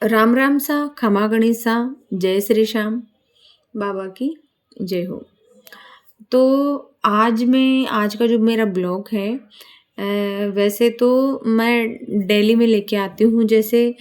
राम राम सा, खमा गणिसा, जय श्री श्याम, बाबा की जय हो। तो आज का जो मेरा ब्लॉग है, वैसे तो मैं डेली में लेके आती हूँ, जैसे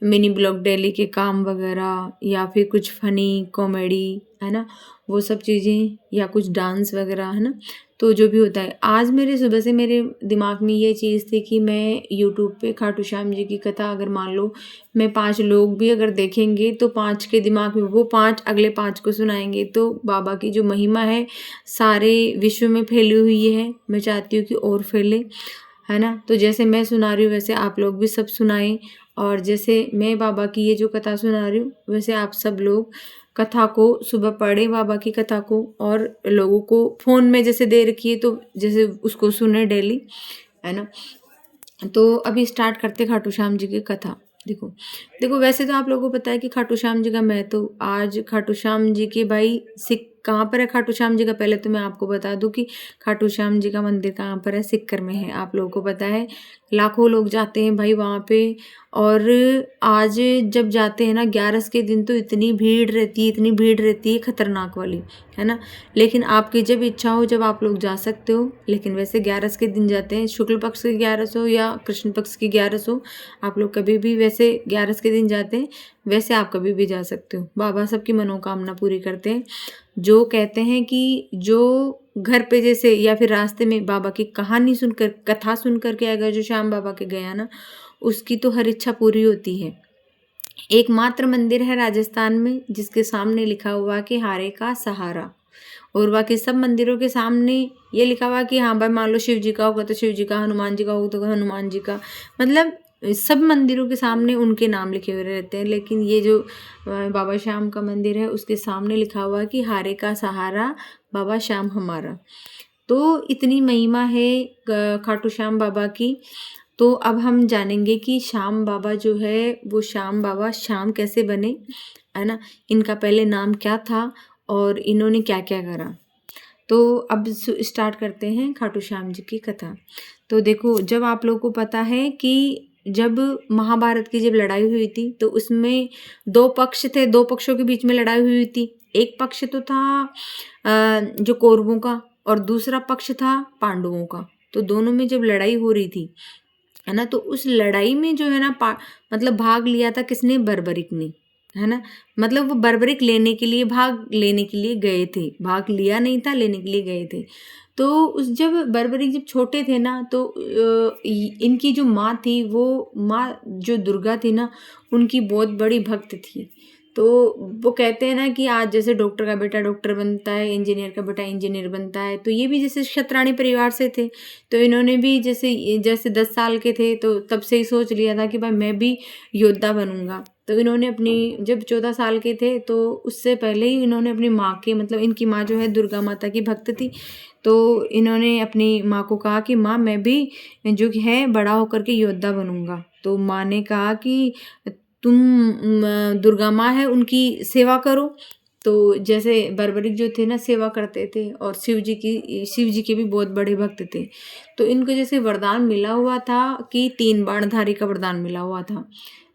मिनी ब्लॉग डेली के काम वगैरह, या फिर कुछ फनी कॉमेडी है ना, वो सब चीज़ें, या कुछ डांस वगैरह है ना। तो जो भी होता है, आज मेरे सुबह से मेरे दिमाग में ये चीज़ थी कि मैं यूट्यूब पे खाटू श्याम जी की कथा, अगर मान लो मैं 5 लोग भी अगर देखेंगे तो 5 के दिमाग में वो 5 अगले 5 को सुनाएंगे, तो बाबा की जो महिमा है सारे विश्व में फैली हुई है। मैं चाहती हूँ कि और फैले, है ना। तो जैसे मैं सुना रही हूँ वैसे आप लोग भी सब सुनाएं, और जैसे मैं बाबा की ये जो कथा सुना रही हूँ वैसे आप सब लोग कथा को सुबह पढ़े, बाबा की कथा को, और लोगों को फ़ोन में जैसे दे रखी है तो जैसे उसको सुने डेली, है ना। तो अभी स्टार्ट करते खाटू श्याम जी की कथा। देखो देखो, वैसे तो आप लोगों को पता है कि खाटू श्याम जी का महत्व। आज खाटू श्याम जी के भाई सिख कहाँ पर है खाटू श्याम जी का, पहले तो मैं आपको बता दूं कि खाटू श्याम जी का मंदिर कहाँ पर है, सिक्कर में है। आप लोगों को पता है, लाखों लोग जाते हैं भाई वहाँ पे। और आज जब जाते हैं ना 11 के दिन, तो इतनी भीड़ रहती है, इतनी भीड़ रहती है खतरनाक वाली, है ना। लेकिन आपकी जब इच्छा हो जब आप लोग जा सकते हो। लेकिन वैसे 11 के दिन जाते हैं, शुक्ल पक्ष की 11 हो या कृष्ण पक्ष की 11 हो, आप लोग कभी भी वैसे 11 के दिन जाते हैं, वैसे आप कभी भी जा सकते हो। बाबा सबकी मनोकामना पूरी करते हैं। जो कहते हैं कि जो घर पे जैसे या फिर रास्ते में बाबा की कहानी सुनकर, कथा सुनकर के अगर जो श्याम बाबा के गया ना, उसकी तो हर इच्छा पूरी होती है। एकमात्र मंदिर है राजस्थान में जिसके सामने लिखा हुआ कि हारे का सहारा, और बाकी सब मंदिरों के सामने ये लिखा हुआ कि हाँ भाई, मान लो शिव जी का होगा तो शिव जी का, हनुमान जी का होगा तो हनुमान जी का, मतलब सब मंदिरों के सामने उनके नाम लिखे हुए रहते हैं। लेकिन ये जो बाबा श्याम का मंदिर है उसके सामने लिखा हुआ कि हारे का सहारा बाबा श्याम हमारा। तो इतनी महिमा है खाटू श्याम बाबा की। तो अब हम जानेंगे कि श्याम बाबा जो है वो श्याम बाबा श्याम कैसे बने, है ना। इनका पहले नाम क्या था और इन्होंने क्या क्या करा। तो अब स्टार्ट करते हैं खाटू श्याम जी की कथा। तो देखो, जब आप लोगों को पता है कि जब महाभारत की जब लड़ाई हुई थी तो उसमें 2 पक्ष थे, 2 पक्षों के बीच में लड़ाई हुई थी। एक पक्ष तो था जो कौरवों का, और दूसरा पक्ष था पांडवों का। तो दोनों में जब लड़ाई हो रही थी, है ना, तो उस लड़ाई में जो है ना मतलब भाग लिया था किसने, बर्बरिक ने, है ना। मतलब वो बर्बरिक लेने के लिए, भाग लेने के लिए गए थे, भाग लिया नहीं था, लेने के लिए गए थे। तो उस जब बर्बरिक जब छोटे थे ना, तो इनकी जो माँ थी, वो माँ जो दुर्गा थी ना, उनकी बहुत बड़ी भक्त थी। तो वो कहते हैं ना कि आज जैसे डॉक्टर का बेटा डॉक्टर बनता है, इंजीनियर का बेटा इंजीनियर बनता है, तो ये भी जैसे क्षत्राणी परिवार से थे। तो इन्होंने भी जैसे जैसे 10 साल के थे तो तब से ही सोच लिया था कि भाई मैं भी योद्धा बनूंगा। तो इन्होंने अपनी, जब 14 साल के थे तो उससे पहले ही इन्होंने अपनी माँ के, मतलब इनकी माँ जो है दुर्गा माता की भक्त थी, तो इन्होंने अपनी माँ को कहा कि माँ मैं भी जो है बड़ा होकर के योद्धा बनूंगा। तो माँ ने कहा कि तुम दुर्गा माँ है उनकी सेवा करो। तो जैसे बर्बरिक जो थे ना सेवा करते थे, और शिव जी के भी बहुत बड़े भक्त थे। तो इनको जैसे वरदान मिला हुआ था कि 3 बाणधारी का वरदान मिला हुआ था,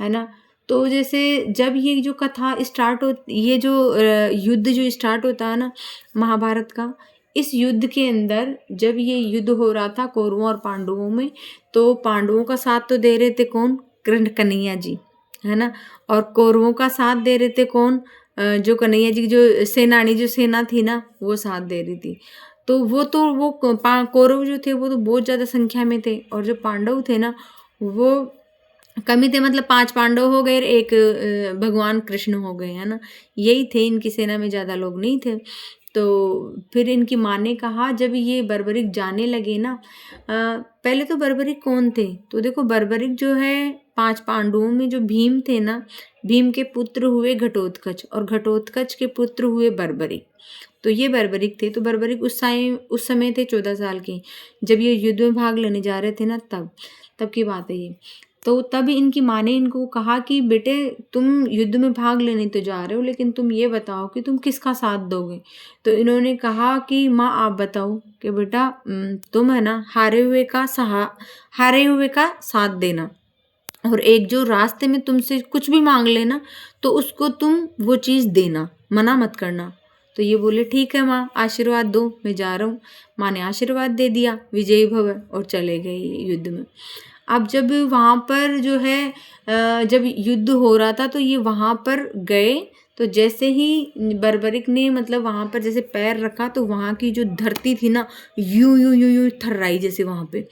है ना। तो जैसे जब ये जो कथा स्टार्ट हो, ये जो युद्ध जो स्टार्ट होता है ना महाभारत का, इस युद्ध के अंदर जब ये युद्ध हो रहा था कौरवों और पांडवों में, तो पांडवों का साथ तो दे रहे थे कौन, कृष्ण कन्हैया जी, है ना। और कौरवों का साथ दे रहे थे कौन, जो कन्हैया जी की जो सेनानी, जो सेना थी ना, वो साथ दे रही थी। तो वो कौरव जो थे वो तो बहुत ज़्यादा संख्या में थे, और जो पांडव थे ना वो कमी थे, मतलब 5 पांडव हो गए, एक भगवान कृष्ण हो गए, है ना। यही थे, इनकी सेना में ज़्यादा लोग नहीं थे। तो फिर इनकी माँ ने कहा, जब ये बर्बरिक जाने लगे ना, पहले तो बर्बरिक कौन थे, तो देखो बर्बरिक जो है 5 पांडवों में जो भीम थे ना, भीम के पुत्र हुए घटोत्कच, और घटोत्कच के पुत्र हुए बर्बरिक। तो ये बर्बरिक थे। तो बर्बरिक उस समय थे 14 साल के, जब ये युद्ध में भाग लेने जा रहे थे ना, तब की बात है ये। तो तब इनकी माँ ने इनको कहा कि बेटे तुम युद्ध में भाग लेने तो जा रहे हो, लेकिन तुम ये बताओ कि तुम किसका साथ दोगे। तो इन्होंने कहा कि माँ आप बताओ कि बेटा तुम है ना हारे हुए का साथ देना। और एक जो रास्ते में तुमसे कुछ भी मांग लेना तो उसको तुम वो चीज़ देना, मना मत करना। तो ये बोले ठीक है माँ, आशीर्वाद दो, मैं जा रहा हूँ। माँ ने आशीर्वाद दे दिया, विजयी भव, और चले गए युद्ध में। अब जब वहाँ पर जो है जब युद्ध हो रहा था तो ये वहाँ पर गए, तो जैसे ही बर्बरिक ने मतलब वहाँ पर जैसे पैर रखा तो वहाँ की जो धरती थी ना, यूं यूं यूं यूं थर्राई, जैसे वहाँ पे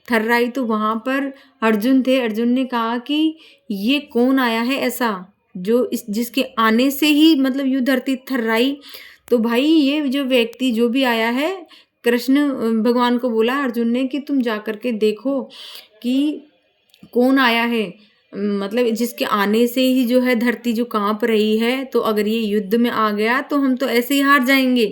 थर्राई। तो वहाँ पर अर्जुन थे, अर्जुन ने कहा कि ये कौन आया है ऐसा जो इस जिसके आने से ही मतलब यूं धरती थर्राई। तो भाई ये जो व्यक्ति जो भी आया है, कृष्ण भगवान को बोला अर्जुन ने कि तुम जा करके देखो कि कौन आया है, मतलब जिसके आने से ही जो है धरती जो कांप रही है, तो अगर ये युद्ध में आ गया तो हम तो ऐसे ही हार जाएंगे।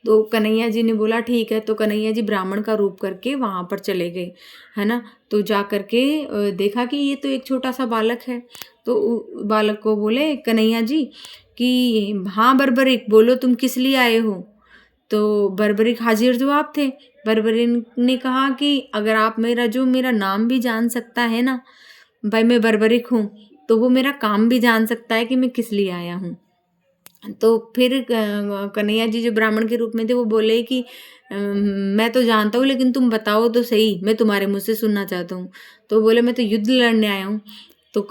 तो कन्हैया जी ने बोला ठीक है। तो कन्हैया जी ब्राह्मण का रूप करके वहाँ पर चले गए, है ना। तो जा करके देखा कि ये तो एक छोटा सा बालक है। तो बालक को बोले कन्हैया जी कि हाँ बर्बरिक, बोलो तुम किस लिए आए हो। तो बर्बरिक हाजिर जवाब थे। बर्बरिक ने कहा कि अगर आप मेरा नाम भी जान सकता है ना, भाई मैं बर्बरिक हूँ, तो वो मेरा काम भी जान सकता है कि मैं किस लिए आया हूँ। तो फिर कन्हैया जी जो ब्राह्मण के रूप में थे वो बोले कि मैं तो जानता हूँ, लेकिन तुम बताओ तो सही, मैं तुम्हारे मुँह से सुनना चाहता हूँ। तो बोले मैं तो युद्ध लड़ने आया हूँ। तो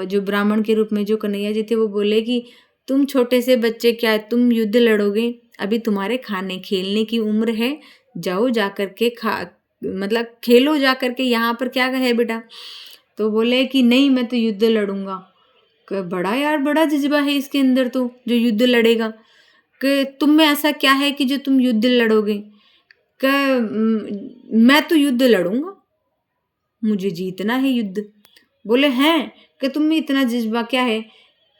जो ब्राह्मण के रूप में जो कन्हैया जी थे वो बोले कि तुम छोटे से बच्चे, क्या तुम युद्ध लड़ोगे? अभी तुम्हारे खाने खेलने की उम्र है, जाओ जा करके मतलब खेलो जा करके, यहाँ पर क्या है बेटा। तो बोले कि नहीं, मैं तो युद्ध लड़ूंगा। बड़ा यार, बड़ा जज्बा है इसके अंदर तो, जो युद्ध लड़ेगा। कि तुम में ऐसा क्या है कि जो तुम युद्ध लड़ोगे? मैं तो युद्ध लड़ूंगा, मुझे जीतना है युद्ध। बोले हैं कि तुम में इतना जज्बा क्या है?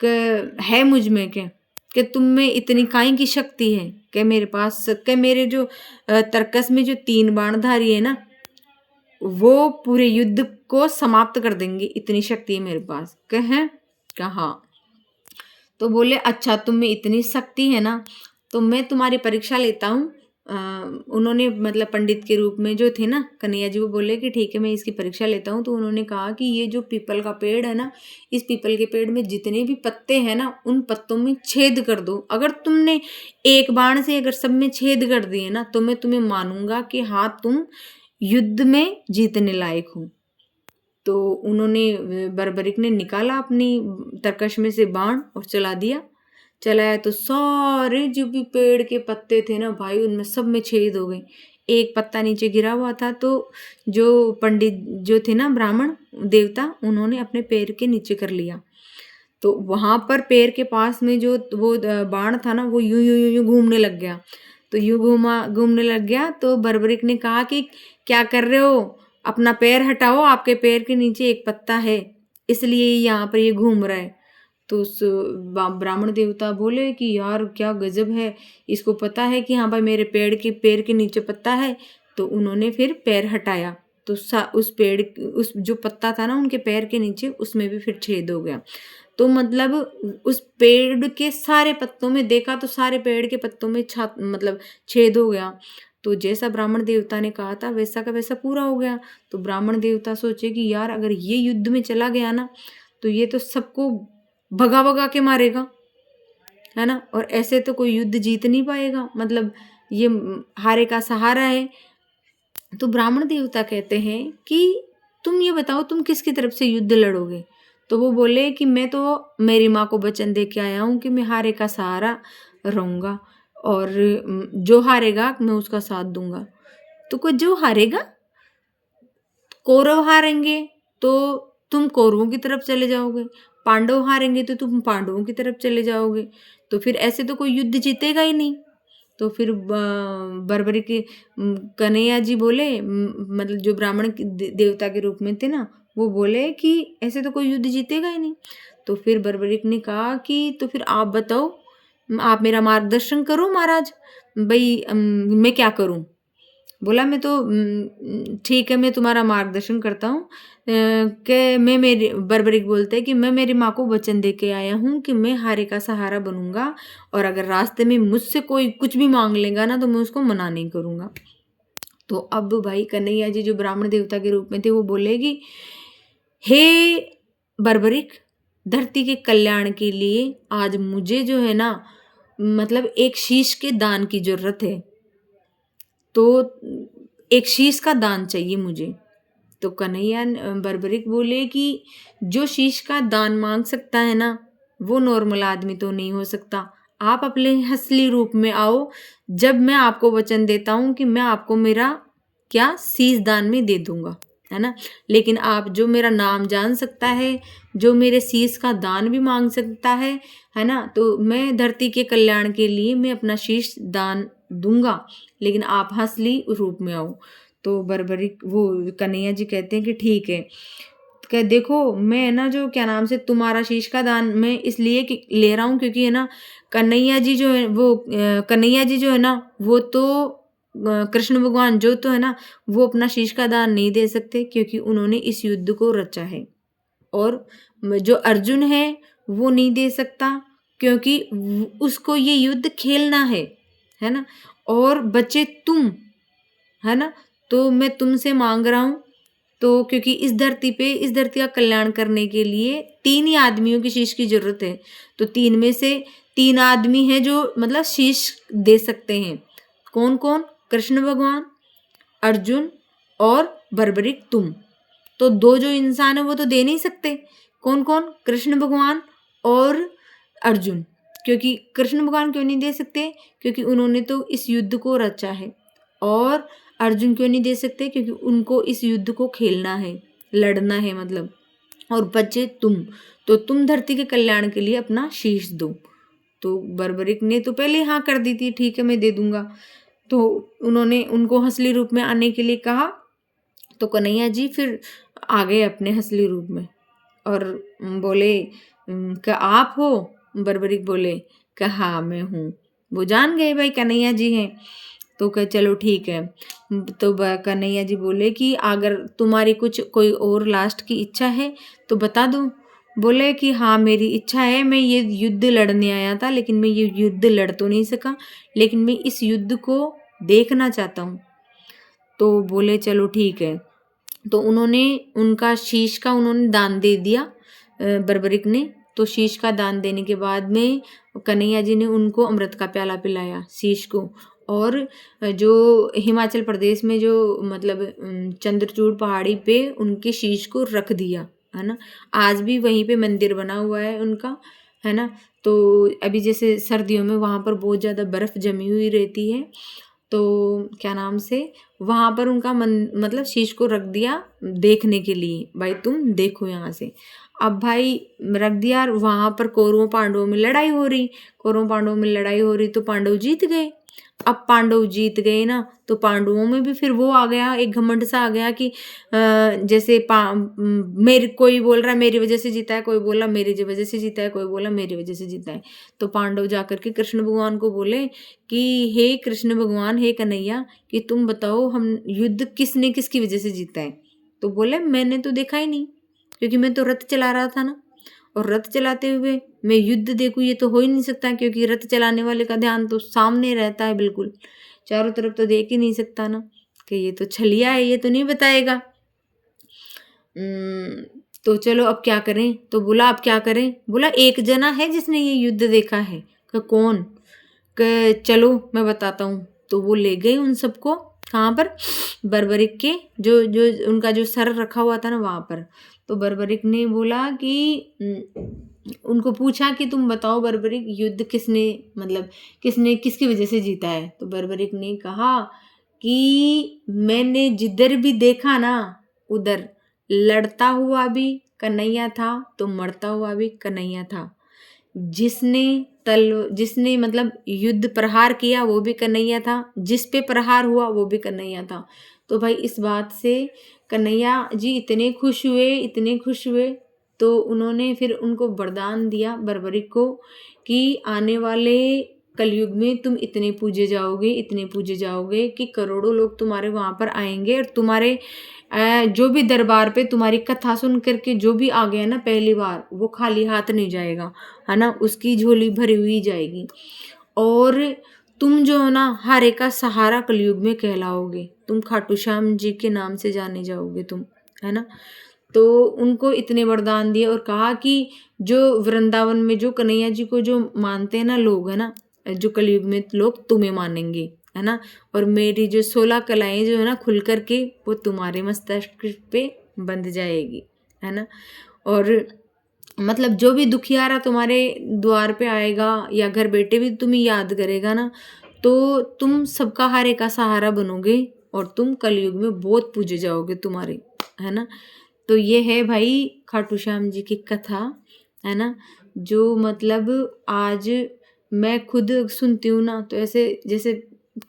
है मुझ में क्या कि तुम में इतनी काई की शक्ति है कि मेरे पास के मेरे जो तरकस में जो 3 बाणधारी है ना, वो पूरे युद्ध को समाप्त कर देंगे, इतनी शक्ति है मेरे पास। कहें कहा। तो बोले अच्छा, तुम में इतनी शक्ति है ना, तो मैं तुम्हारी परीक्षा लेता हूँ। उन्होंने मतलब पंडित के रूप में जो थे ना कन्हैया जी, वो बोले कि ठीक है मैं इसकी परीक्षा लेता हूँ। तो उन्होंने कहा कि ये जो पीपल का पेड़ है ना, इस पीपल के पेड़ में जितने भी पत्ते हैं ना, उन पत्तों में छेद कर दो। अगर तुमने एक बाण से अगर सब में छेद कर दिए ना, तो मैं तुम्हें मानूंगा कि हाँ तुम युद्ध में जीतने लायक हो। तो उन्होंने बर्बरिक ने निकाला अपनी तरकश में से बाण और चला दिया। चलाया तो सारे जो भी पेड़ के पत्ते थे ना भाई, उनमें सब में छेद हो गए। एक पत्ता नीचे गिरा हुआ था, तो जो पंडित जो थे ना ब्राह्मण देवता, उन्होंने अपने पैर के नीचे कर लिया। तो वहां पर पैर के पास में जो वो बाण था ना, वो यूं यूं यूं यूं घूमने लग गया। तो यूं घूमने लग गया। तो बर्बरिक ने कहा कि क्या कर रहे हो, अपना पैर हटाओ, आपके पैर के नीचे एक पत्ता है, इसलिए यहाँ पर ये घूम रहा है। तो उस ब्राह्मण देवता बोले कि यार क्या गजब है, इसको पता है कि हाँ भाई मेरे पैर के नीचे पत्ता है। तो उन्होंने फिर पैर हटाया, तो उस पेड़ उस जो पत्ता था ना उनके पैर के नीचे, उसमें भी फिर छेद हो गया। तो मतलब उस पेड़ के सारे पत्तों में देखा तो सारे पेड़ के पत्तों में मतलब छेद हो गया। तो जैसा ब्राह्मण देवता ने कहा था वैसा का वैसा पूरा हो गया। तो ब्राह्मण देवता सोचे कि यार अगर ये युद्ध में चला गया ना, तो ये तो सबको भगा भगा के मारेगा, है ना। और ऐसे तो कोई युद्ध जीत नहीं पाएगा, मतलब ये हारे का सहारा है। तो ब्राह्मण देवता कहते हैं कि तुम ये बताओ तुम किसकी तरफ से युद्ध लड़ोगे। तो वो बोले कि मैं तो मेरी माँ को वचन दे के आया हूँ कि मैं हारे का सहारा रहूँगा, और जो हारेगा मैं उसका साथ दूंगा। तो कोई जो हारेगा, कौरव हारेंगे तो तुम कौरवों की तरफ चले जाओगे, पांडव हारेंगे तो तुम पांडवों की तरफ चले जाओगे। तो फिर ऐसे तो कोई युद्ध जीतेगा ही नहीं। तो फिर बर्बरी के कन्हैया जी बोले, मतलब जो ब्राह्मण देवता के रूप में थे ना, वो बोले कि ऐसे तो कोई युद्ध जीतेगा ही नहीं। तो फिर बर्बरिक ने कहा कि तो फिर आप बताओ, आप मेरा मार्गदर्शन करो महाराज, भाई मैं क्या करूं। बोला मैं तो ठीक है मैं तुम्हारा मार्गदर्शन करता हूँ। कि मैं मेरी बर्बरिक बोलते हैं कि मैं मेरी माँ को वचन दे के आया हूँ कि मैं हारे का सहारा बनूंगा, और अगर रास्ते में मुझसे कोई कुछ भी मांग लेगा ना, तो मैं उसको मना नहीं करूँगा। तो अब भाई कन्हैया जी जो ब्राह्मण देवता के रूप में थे, वो बोलेगी हे बर्बरिक, धरती के कल्याण के लिए आज मुझे जो है ना, मतलब एक शीश के दान की जरूरत है। तो एक शीश का दान चाहिए मुझे। तो कन्हैया बर्बरिक बोले कि जो शीश का दान मांग सकता है ना, वो नॉर्मल आदमी तो नहीं हो सकता। आप अपने असली रूप में आओ, जब मैं आपको वचन देता हूँ कि मैं आपको मेरा क्या शीश दान में दे दूंगा, है ना। लेकिन आप जो मेरा नाम जान सकता है, जो मेरे शीश का दान भी मांग सकता है ना, तो मैं धरती के कल्याण के लिए मैं अपना शीश दान दूंगा, लेकिन आप असली रूप में आओ। तो बर्बरिक वो कन्हैया जी कहते हैं कि ठीक है। कह देखो, मैं ना जो क्या नाम से तुम्हारा शीश का दान मैं इसलिए ले रहा हूँ, क्योंकि है ना कन्हैया जी जो है वो कन्हैया जी जो है ना, वो तो कृष्ण भगवान जो तो है ना, वो अपना शीश का दान नहीं दे सकते, क्योंकि उन्होंने इस युद्ध को रचा है। और जो अर्जुन है वो नहीं दे सकता, क्योंकि उसको ये युद्ध खेलना है ना। और बच्चे तुम, है ना, तो मैं तुमसे मांग रहा हूँ। तो क्योंकि इस धरती पे, इस धरती का कल्याण करने के लिए 3 ही आदमियों की शीश की जरूरत है। तो 3 में से 3 आदमी हैं जो मतलब शीश दे सकते हैं। कौन कौन? कृष्ण भगवान, अर्जुन और बर्बरिक तुम। तो 2 जो इंसान है वो तो दे नहीं सकते। कौन कौन? कृष्ण भगवान और अर्जुन। क्योंकि कृष्ण भगवान क्यों नहीं दे सकते? क्योंकि उन्होंने तो इस युद्ध को रचा है। और अर्जुन क्यों नहीं दे सकते? क्योंकि उनको इस युद्ध को खेलना है, लड़ना है मतलब। और बच्चे तुम, तो तुम धरती के कल्याण के लिए अपना शीश दो। तो बर्बरिक ने तो पहले हाँ कर दी थी, ठीक है मैं दे दूंगा। तो उन्होंने उनको असली रूप में आने के लिए कहा। तो कन्हैया जी फिर आ गए अपने असली रूप में और बोले क्या आप हो? बर्बरिक बोले कि हाँ मैं हूँ। वो जान गए भाई कन्हैया जी हैं। तो कहे चलो ठीक है। तो कन्हैया जी बोले कि अगर तुम्हारी कुछ कोई और लास्ट की इच्छा है तो बता दो। बोले कि हाँ मेरी इच्छा है, मैं ये युद्ध लड़ने आया था, लेकिन मैं ये युद्ध लड़ तो नहीं सका, लेकिन मैं इस युद्ध को देखना चाहता हूँ। तो बोले चलो ठीक है। तो उन्होंने उनका शीश का उन्होंने दान दे दिया बर्बरिक ने। तो शीश का दान देने के बाद में कन्हैया जी ने उनको अमृत का प्याला पिलाया शीश को। और जो हिमाचल प्रदेश में जो मतलब चंद्रचूड़ पहाड़ी पे उनके शीश को रख दिया, है ना। आज भी वहीं पे मंदिर बना हुआ है उनका, है ना। तो अभी जैसे सर्दियों में वहाँ पर बहुत ज़्यादा बर्फ़ जमी हुई रहती है, तो क्या नाम से वहाँ पर उनका मतलब शीश को रख दिया देखने के लिए, भाई तुम देखो यहाँ से। अब भाई रख दिया, वहाँ पर कौरवों पांडवों में लड़ाई हो रही, कौरवों पांडवों में लड़ाई हो रही, तो पांडव जीत गए। अब पांडव जीत गए ना, तो पांडवों में भी फिर वो आ गया, एक घमंड सा आ गया कि जैसे मेरे कोई बोल रहा है मेरी वजह से जीता है, कोई बोला मेरी वजह से जीता है, कोई बोला मेरी वजह से जीता है। तो पांडव जाकर के कृष्ण भगवान को बोले कि हे कृष्ण भगवान, हे कन्हैया, कि तुम बताओ हम युद्ध किसने किसकी वजह से जीता है। तो बोले मैंने तो देखा ही नहीं, क्योंकि मैं तो रथ चला रहा था ना, और रथ चलाते हुए मैं युद्ध देखूं ये तो हो ही नहीं सकता, क्योंकि रथ चलाने वाले का ध्यान तो सामने रहता है, बिल्कुल चारों तरफ तो देख ही नहीं सकता ना, कि ये तो छलिया है, ये तो नहीं बताएगा। तो चलो अब क्या करें। तो बोला अब क्या करें। बोला एक जना है जिसने ये युद्ध देखा है। कौन? चलो मैं बताता हूँ। तो वो ले गए उन सबको, कहाँ पर? बर्बरिक के जो जो उनका जो सर रखा हुआ था ना वहाँ पर। तो बर्बरिक ने बोला कि उनको पूछा कि तुम बताओ बर्बरिक, युद्ध किसने मतलब किसने किसकी वजह से जीता है। तो बर्बरिक ने कहा कि मैंने जिधर भी देखा ना, उधर लड़ता हुआ भी कन्हैया था, तो मरता हुआ भी कन्हैया था। जिसने मतलब युद्ध प्रहार किया वो भी कन्हैया था, जिस पे प्रहार हुआ वो भी कन्हैया था। तो भाई इस बात से कन्हैया जी इतने खुश हुए, इतने खुश हुए। तो उन्होंने फिर उनको वरदान दिया बर्बरिक को कि आने वाले कलयुग में तुम इतने पूजे जाओगे, इतने पूजे जाओगे कि करोड़ों लोग तुम्हारे वहाँ पर आएंगे, और तुम्हारे जो भी दरबार पे तुम्हारी कथा सुन करके जो भी आ गया ना पहली बार, वो खाली हाथ नहीं जाएगा, है ना, उसकी झोली भरी हुई जाएगी। और तुम जो है ना हर एक का सहारा कलयुग में कहलाओगे, तुम खाटू श्याम जी के नाम से जाने जाओगे तुम, है ना। तो उनको इतने वरदान दिए और कहा कि जो वृंदावन में जो कन्हैया जी को जो मानते हैं ना लोग, है ना, जो कलयुग में लोग तुम्हें मानेंगे, है ना, और मेरी जो 16 कलाएं जो है ना खुल करके वो तुम्हारे मस्तिष्क पे बंध जाएगी, है ना। और मतलब जो भी दुखियारा तुम्हारे द्वार पे आएगा या घर बैठे भी तुम्हें याद करेगा ना, तो तुम सबका हारे का सहारा बनोगे और तुम कलयुग में बहुत पूजे जाओगे तुम्हारे, है ना। तो ये है भाई खाटू श्याम जी की कथा, है ना, जो मतलब आज मैं खुद सुनती हूँ ना तो ऐसे जैसे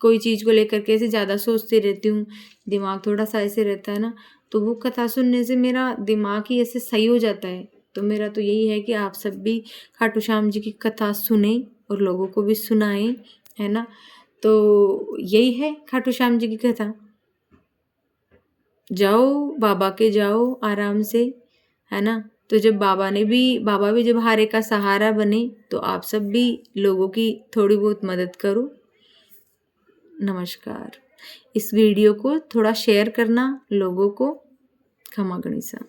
कोई चीज़ को लेकर के ऐसे ज़्यादा सोचती रहती हूँ, दिमाग थोड़ा सा ऐसे रहता है ना, तो वो कथा सुनने से मेरा दिमाग ही ऐसे सही हो जाता है। तो मेरा तो यही है कि आप सब भी खाटू श्याम जी की कथा सुने और लोगों को भी सुनाएं, है ना। तो यही है खाटू श्याम जी की कथा। जाओ बाबा के जाओ आराम से, है ना। तो जब बाबा भी जब हारे का सहारा बने तो आप सब भी लोगों की थोड़ी बहुत मदद करो। नमस्कार। इस वीडियो को थोड़ा शेयर करना लोगों को। खमा गणिसा।